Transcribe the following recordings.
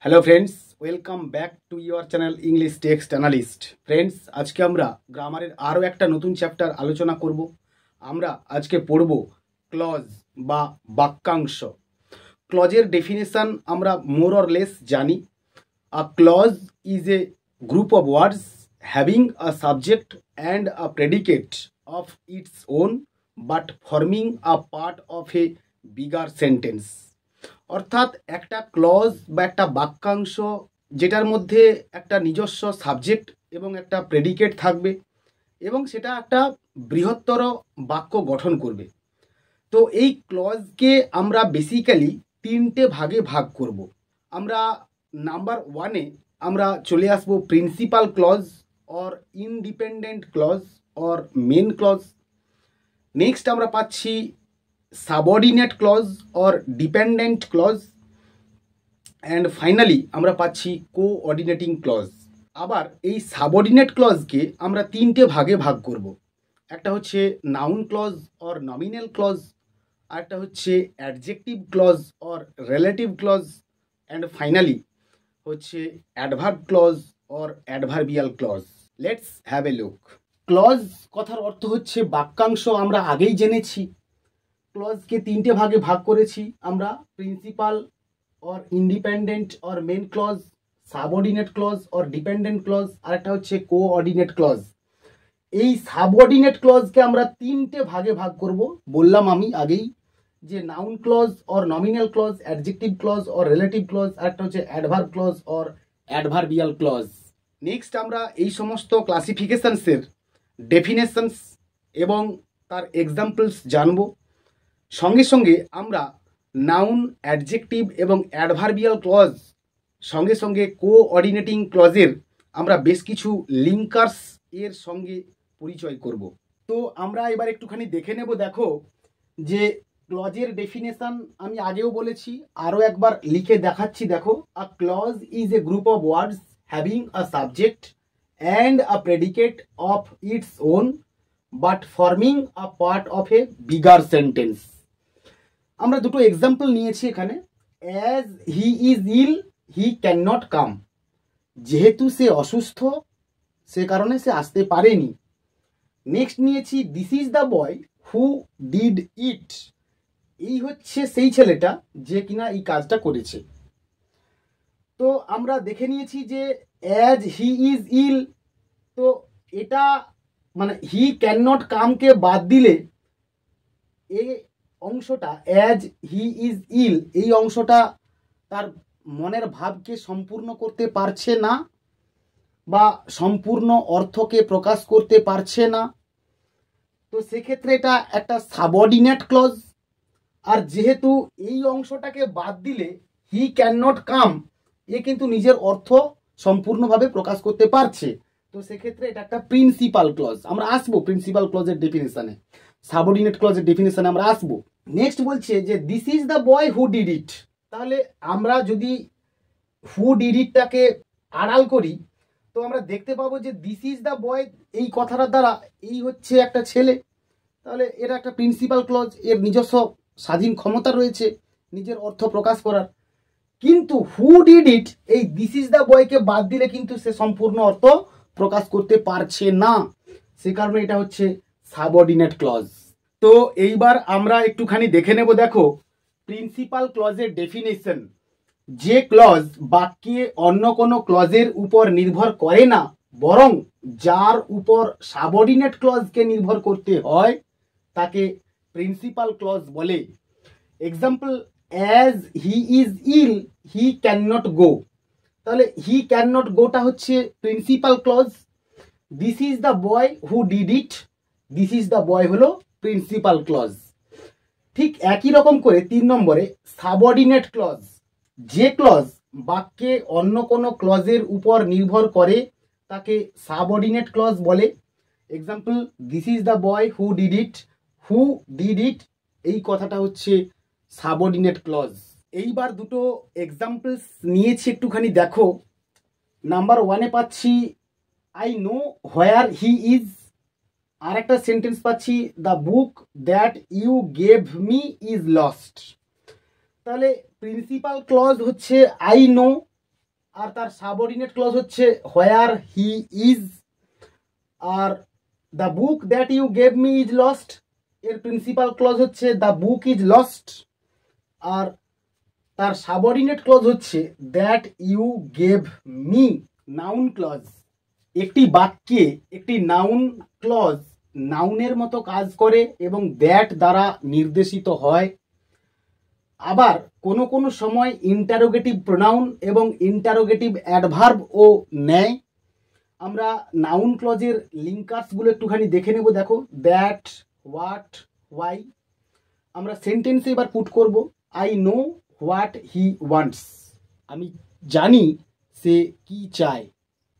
Hello friends, welcome back to your channel English text analyst. Friends, আজকে আমরা গ্রামারের আরও একটা নতুন চ্যাপ্টার আলোচনা করব। আমরা আজকে পড়ব ক্লজ বা বাক্যাংশ। ক্লজের ডেফিনেশন আমরা মোর অর লেস জানি। A clause is a group of words having a subject and a predicate of its own but forming a part of a bigger sentence. অর্থাৎ একটা ক্লজ বা একটা বাক্যাংশ যেটার মধ্যে একটা নিজস্ব সাবজেক্ট এবং একটা প্রেডিকেট থাকবে এবং সেটা একটা বৃহত্তর বাক্য গঠন করবে। তো এই ক্লজকে আমরা বেসিক্যালি তিনটে ভাগে ভাগ করব। আমরা নাম্বার ওয়ানে আমরা চলে আসব principal clause or independent clause or main clause. Next আমরা পাচ্ছি subordinate clause or dependent clause, and finally আমরা পাচ্ছি কোঅর্ডিনেটিং ক্লজ। আবার এই সাবঅর্ডিনেট ক্লজকে আমরা তিনটে ভাগে ভাগ করব। একটা হচ্ছে noun clause or nominal clause, আরেকটা হচ্ছে adjective clause or relative clause, and finally হচ্ছে adverb clause or adverbial clause. Let's have a look. Clause কথার অর্থ হচ্ছে বাক্যাংশ। আমরা আগেই জেনেছি ক্লজকে তিনটে ভাগে ভাগ করেছি আমরা, principal or independent or main clause, subordinate clause or dependent clause, আর একটা হচ্ছে কোঅর্ডিনেট ক্লজ। এই সাবঅর্ডিনেট ক্লজকে আমরা তিনটে ভাগে ভাগ করব। বললাম আমি আগেই যে noun clause or nominal clause, adjective clause or relative clause, আর একটা হচ্ছে adverb clause or adverbial clause. Next আমরা এই সমস্ত ক্লাসিফিকেশনসের ডেফিনেশনস এবং তার এক্সাম্পলস জানব। সঙ্গে সঙ্গে আমরা নাউন, অ্যাডজেক্টিভ এবং অ্যাডভার্বিয়াল ক্লজ সঙ্গে সঙ্গে কোঅর্ডিনেটিং ক্লজের আমরা বেশ কিছু লিঙ্কার্স এর সঙ্গে পরিচয় করব। তো আমরা এবার একটুখানি দেখে নেব। দেখো যে ক্লজের ডেফিনেশন আমি আগেও বলেছি, আরও একবার লিখে দেখাচ্ছি। দেখো, a clause is a group of words having a subject and a predicate of its own but forming a part of a bigger sentence. আমরা দুটো এক্সাম্পল নিয়েছি এখানে। As he is ill he can not come. যেহেতু সে অসুস্থ সে কারণে সে আসতে পারেনি। নেক্সট নিয়েছি this is the boy who did ইট। এই হচ্ছে সেই ছেলেটা যে কিনা এই কাজটা করেছে। তো আমরা দেখে নিয়েছি যে অ্যাজ হি ইজ ইল, তো এটা মানে হি ক্যান নট কামকে বাদ দিলে এই অংশটা অ্যাজ হি ইজ ইল, এই অংশটা তার মনের ভাবকে সম্পূর্ণ করতে পারছে না বা সম্পূর্ণ অর্থকে প্রকাশ করতে পারছে না। তো সেক্ষেত্রে এটা একটা সাবঅর্ডিনেট ক্লজ। আর যেহেতু এই অংশটাকে বাদ দিলে হি ক্যান নট কাম, এ কিন্তু নিজের অর্থ সম্পূর্ণভাবে প্রকাশ করতে পারছে। তো সেক্ষেত্রে এটা একটা প্রিন্সিপাল ক্লজ। আমরা আসবো প্রিন্সিপাল ক্লজের ডেফিনেশনে, সাবঅর্ডিনেট ক্লজের ডেফিনেশনে আমরা আসবো। নেক্সট বলছে যে this is the boy who did ইট। তাহলে আমরা যদি হু ডিড ইটটাকে আড়াল করি তো আমরা দেখতে পাবো যে দিস ইজ দ্য বয়, এই কথাটার দ্বারা এই হচ্ছে একটা ছেলে। তাহলে এটা একটা প্রিন্সিপাল ক্লজ, এর নিজস্ব স্বাধীন ক্ষমতা রয়েছে নিজের অর্থ প্রকাশ করার। কিন্তু হু ডিড ইট, এই দিস ইজ দ্য বয়কে বাদ দিলে কিন্তু সে সম্পূর্ণ অর্থ প্রকাশ করতে পারছে না। সে কারণে এটা হচ্ছে সাবঅর্ডিনেট ক্লজ। তো এইবার আমরা একটুখানি দেখে নেব। দেখো প্রিন্সিপাল ক্লজের ডেফিনেশন। যে ক্লজ বাক্যে অন্য কোনো ক্লজের উপর নির্ভর করে না, বরং যার উপর সাবঅর্ডিনেট ক্লজকে নির্ভর করতে হয় তাকে প্রিন্সিপাল ক্লজ বলে। Example, as he is ill he can not go. তাহলে হি ক্যান নট গোটা হচ্ছে principal clause. This is the boy who did it, this is the boy হলো প্রিন্সিপাল ক্লজ। ঠিক একই রকম করে 3 নম্বরে সাবঅর্ডিনেট ক্লজ। যে ক্লজ বাক্যে অন্য কোনো ক্লজের উপর নির্ভর করে তাকে সাবঅর্ডিনেট ক্লজ বলে। Example, this is the boy who did it, who did ইট, এই কথাটা হচ্ছে সাবঅর্ডিনেট ক্লজ। এইবার দুটো এক্সাম্পলস নিয়েছি, একটুখানি দেখো। নাম্বার ওয়ানে পাচ্ছি I know where he is, আর একটা সেন্টেন্স পাচ্ছি the book that you gave me is lost. তাহলে প্রিন্সিপাল ক্লজ হচ্ছে আই নো, আর তার সাবঅর্ডিনেট ক্লজ হচ্ছে হোয়ার হি ইজ। আর the book that you gave me is lost, এর প্রিন্সিপাল ক্লজ হচ্ছে দ্য বুক ইজ লস্ট। আর তার সাবঅর্ডিনেট ক্লজ হচ্ছে that you gave me. Noun clause, একটি বাক্যে একটি নাউন ক্লজ নাউনের মতো কাজ করে এবং দ্যাট দ্বারা নির্দেশিত হয়। আবার কোনো কোনো সময় ইন্টারোগেটিভ প্রোনাউন এবং ইন্টারোগেটিভ অ্যাডভার্বও নেয়। আমরা নাউন ক্লজের লিঙ্কার্সগুলো একটুখানি দেখে নেব। দেখো, দ্যাট, হোয়াট, হোয়াই। আমরা সেন্টেন্সে এবার পুট করব, I know what he wants, আমি জানি সে কি চায়।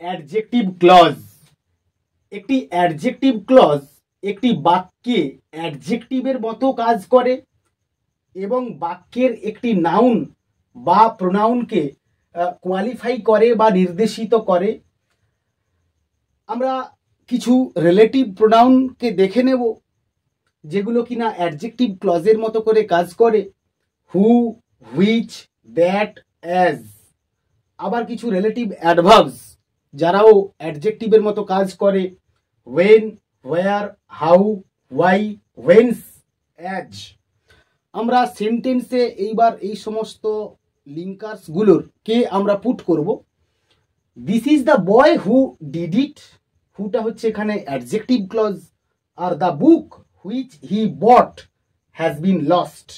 অ্যাডজেক্টিভ ক্লজ, একটি অ্যাডজেক্টিভ ক্লজ একটি বাক্যে অ্যাডজেক্টিভের মতো কাজ করে এবং বাক্যের একটি নাউন বা প্রোনাউনকে কোয়ালিফাই করে বা নির্দেশিত করে। আমরা কিছু রিলেটিভ প্রোনাউনকে দেখে নেব যেগুলো কিনা অ্যাডজেক্টিভ ক্লজের মতো করে কাজ করে, হু, হুইচ, দ্যাট, অ্যাজ। আবার কিছু রিলেটিভ অ্যাডভার্বস যারাও অ্যাডজেক্টিভের মতো কাজ করে, when, where, how, why, whence, as. আমরা সেন্টেন্সে এইবার এই সমস্ত লিঙ্কার্সগুলোর কে আমরা পুট করব। This is the boy who did it, হুটা হচ্ছে এখানে অ্যাডজেক্টিভ ক্লজ। আর the book which he bought has been lost,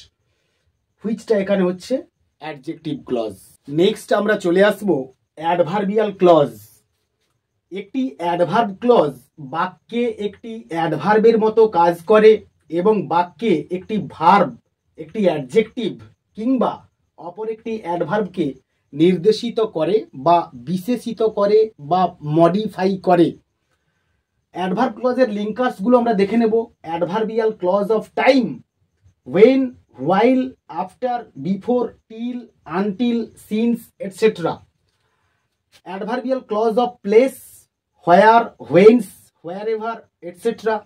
হুইচটা এখানে হচ্ছে অ্যাডজেক্টিভ ক্লজ। নেক্সট আমরা চলে আসব অ্যাডভার্বিয়াল ক্লজ। একটি অ্যাডভার্ব ক্লজ বাক্যে একটি অ্যাডভার্বের মতো কাজ করে এবং বাক্যে একটি ভার্ব, একটি অ্যাডজেক্টিভ কিংবা অপর একটি অ্যাডভার্বকে নির্দেশিত করে বা বিশেষিত করে বা মডিফাই করে। অ্যাডভার্ব ক্লজের লিঙ্কার্সগুলো আমরা দেখে নেব। Adverbial clause of time, when, while, after, before, till, until, since, etcetera. Adverbial clause of place, where, whence, wherever, etcetera.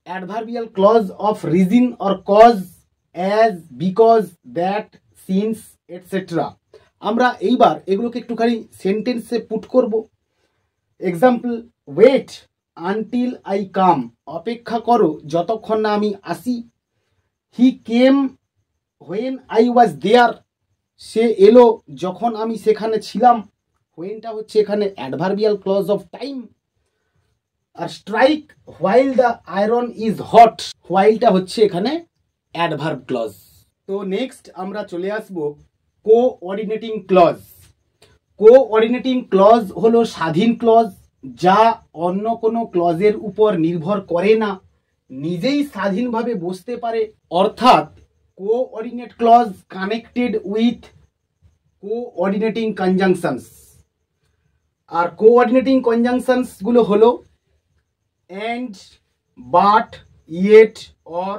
Adverbial clause of reason or cause, as, because, that, since, etcetera. আমরা এইবার এগুলোকে একটুখানি সেন্টেন্সে put করব। Example, wait until I come, অপেক্ষা করো যতক্ষণ না আমি আসি। হি কেম হোয়েন আই ওয়াজ দেয়ার, সে এলো যখন আমি সেখানে ছিলাম। হোয়েনটা হচ্ছে এখানে অ্যাডভার্বিয়াল ক্লজ অফ টাইম। আর strike while the iron is hot, হোয়াইলটা হচ্ছে এখানে অ্যাডভার্ব ক্লজ। তো নেক্সট আমরা চলে আসব কোঅর্ডিনেটিং ক্লজ। কোঅর্ডিনেটিং ক্লজ হলো স্বাধীন ক্লজ যা অন্য কোনো ক্লজের উপর নির্ভর করে না, নিজেই স্বাধীনভাবে বসতে পারে। অর্থাৎ coordinate clause connected with coordinating conjunctions. আর কোঅর্ডিনেটিং কনজাংশনসগুলো হলো and, but, yet, or,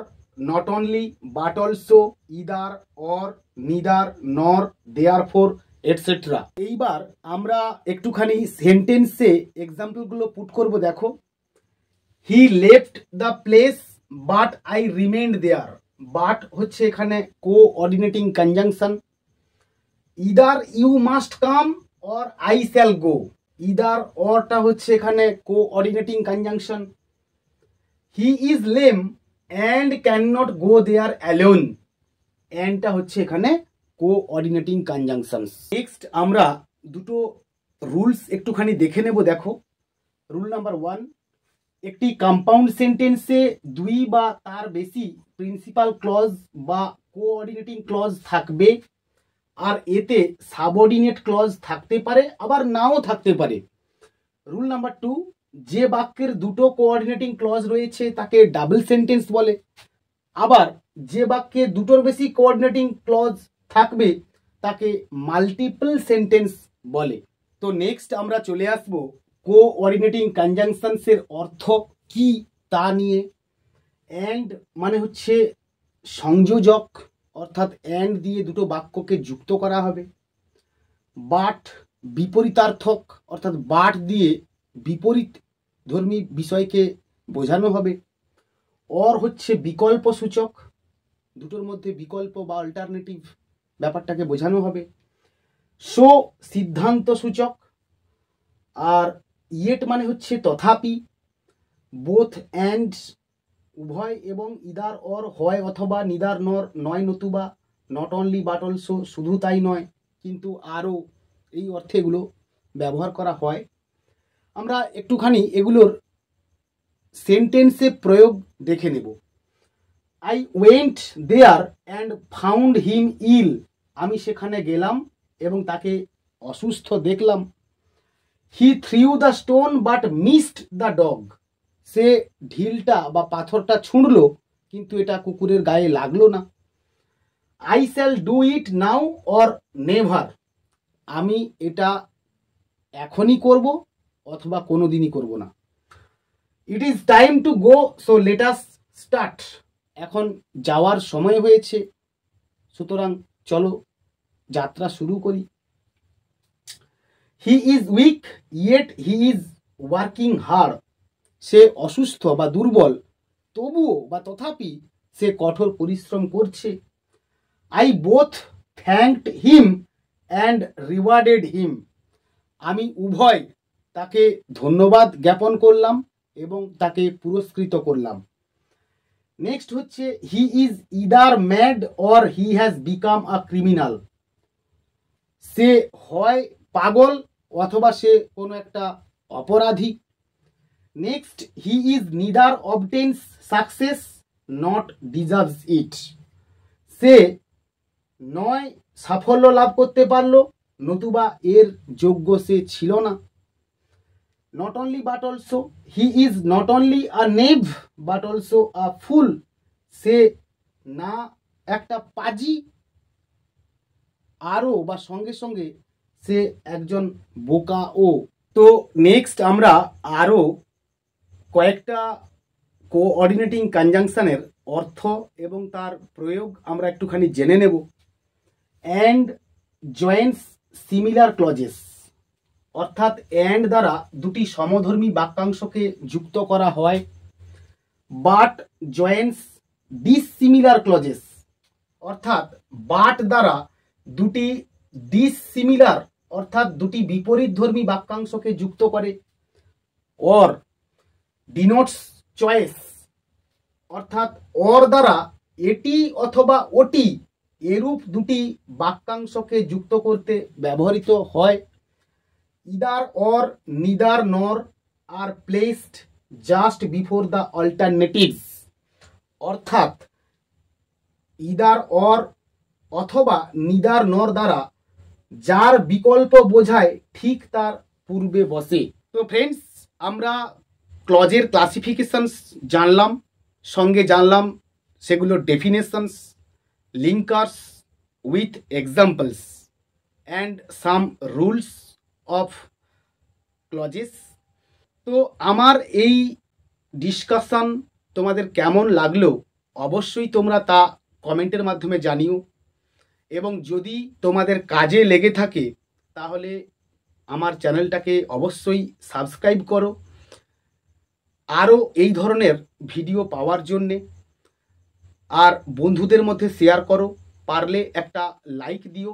not only, but also, either, or, neither, nor, therefore, etcetera. এইবার আমরা একটুখানি সেন্টেন্সে এক্সাম্পলগুলো পুট করব। দেখো, he left the place but I remained there, but হচ্ছে এখানে coordinating conjunction. Either you must come or I shall go, either অরটা হচ্ছে এখানে coordinating conjunction. He is lame and can not go there alone, অ্যান্ডটা হচ্ছে এখানে coordinating conjunctions. Next আমরা দুটো rules একটুখানি দেখে নেব। দেখো, রুল নাম্বার 1, একটি কম্পাউন্ড সেন্টেন্সে দুই বা তার বেশি প্রিন্সিপাল ক্লজ বা কোঅর্ডিনেটিং ক্লজ থাকবে আর এতে সাবঅর্ডিনেট ক্লজ থাকতে পারে আবার নাও থাকতে পারে। রুল নাম্বার 2, যে বাক্যের দুটো কোঅর্ডিনেটিং ক্লজ রয়েছে তাকে ডাবল সেন্টেন্স বলে, আবার যে বাক্যে দুটোর বেশি কোঅর্ডিনেটিং ক্লজ থাকবে তাকে মাল্টিপল সেন্টেন্স বলে। তো নেক্সট আমরা চলে আসব কোঅর্ডিনেটিং কনজাংশনসের অর্থ কি তা নিয়ে। অ্যান্ড মানে হচ্ছে সংযোজক, অর্থাৎ অ্যান্ড দিয়ে দুটো বাক্যকে যুক্ত করা হবে। বাট বিপরীতার্থক, অর্থাৎ বাট দিয়ে বিপরীত ধর্মী বিষয়কে বোঝানো হবে। অর হচ্ছে বিকল্প সূচক, দুটোর মধ্যে বিকল্প বা অল্টারনেটিভ ব্যাপারটাকে বোঝানো হবে। সো সিদ্ধান্ত সূচক, আর ইয়েট মানে হচ্ছে তথাপি, বোথ অ্যান্ড উভয়, এবং ইদার অর হয় অথবা, নিদার নর নয় নতুবা, নট অনলি বাট অলসো শুধু তাই নয় কিন্তু আরও, এই অর্থে এগুলো ব্যবহার করা হয়। আমরা একটুখানি এগুলোর সেন্টেন্সে প্রয়োগ দেখে নেব। I went there and found him ill, আমি সেখানে গেলাম এবং তাকে অসুস্থ দেখলাম। He threw the stone but missed the dog, সে ঢিলটা বা পাথরটা ছুঁড়ল কিন্তু এটা কুকুরের গায়ে লাগলো না। I shall do it now or never, আমি এটা এখনই করব অথবা কোনো দিনই করব না। It is time to go so let us start, এখন যাওয়ার সময় হয়েছে, সুতরাং চলো যাত্রা শুরু করি। He is weak yet he is working hard, সে অসুস্থ বা দুর্বল তবুও বা তথাপি সে কঠোর পরিশ্রম করছে। I both thanked him and rewarded him, আমি উভয় তাকে ধন্যবাদ জ্ঞাপন করলাম এবং তাকে পুরস্কৃত করলাম। নেক্সট হচ্ছে he is either mad or he has become a criminal, সে হয় পাগল অথবা সে কোনো একটা অপরাধী। Next he is neither obtains success not deserves it, সে নয় সাফল্য লাভ করতে পারলো নতুবা এর যোগ্য সে ছিল না। Not only but also, he is not only a knave but also a fool, সে না একটা পাজি আরও বা সঙ্গে সঙ্গে সে একজন বোকাও। তো নেক্সট আমরা আরও কয়েকটা কোঅর্ডিনেটিং কনজাংশনের অর্থ এবং তার প্রয়োগ আমরা একটুখানি জেনে নেব। অ্যান্ড জয়েন্টস সিমিলার ক্লজেস, অর্থাৎ অ্যান্ড দ্বারা দুটি সমধর্মী বাক্যাংশকে যুক্ত করা হয়। বাট জয়েন্টস ডিসসিমিলার ক্লজেস, অর্থাৎ বাট দ্বারা দুটি ডিসসিমিলার অর্থাৎ দুটি বিপরীতধর্মী বাক্যাংশকে যুক্ত করে। অর ডিনোটস চয়েস, অর্থাৎ অর দ্বারা এটি অথবা ওটি এরূপ দুটি বাক্যাংশকে যুক্ত করতে ব্যবহৃত হয়। ইদার অর নিদার নর আর placed just before the alternatives, অর্থাৎ ইদার অর অথবা নিদার নর দ্বারা যার বিকল্প বোঝায় ঠিক তার পূর্বে বসে। তো ফ্রেন্ডস, আমরা ক্লজের ক্লাসিফিকেশনস জানলাম, সঙ্গে জানলাম সেগুলোর definitions, linkers with examples and some rules of clauses. তো আমার এই ডিসকাশন তোমাদের কেমন লাগলো অবশ্যই তোমরা তা কমেন্টের মাধ্যমে জানিও, এবং যদি তোমাদের কাজে লেগে থাকে তাহলে আমার চ্যানেলটাকে অবশ্যই সাবস্ক্রাইব করো আরও এই ধরনের ভিডিও পাওয়ার জন্যে, আর বন্ধুদের মধ্যে শেয়ার করো, পারলে একটা লাইক দিও।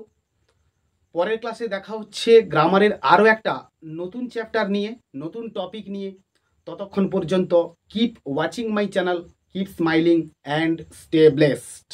পরের ক্লাসে দেখা হচ্ছে গ্রামারের আরও একটা নতুন চ্যাপ্টার নিয়ে, নতুন টপিক নিয়ে। ততক্ষণ পর্যন্ত keep watching my channel, keep smiling and stay blessed.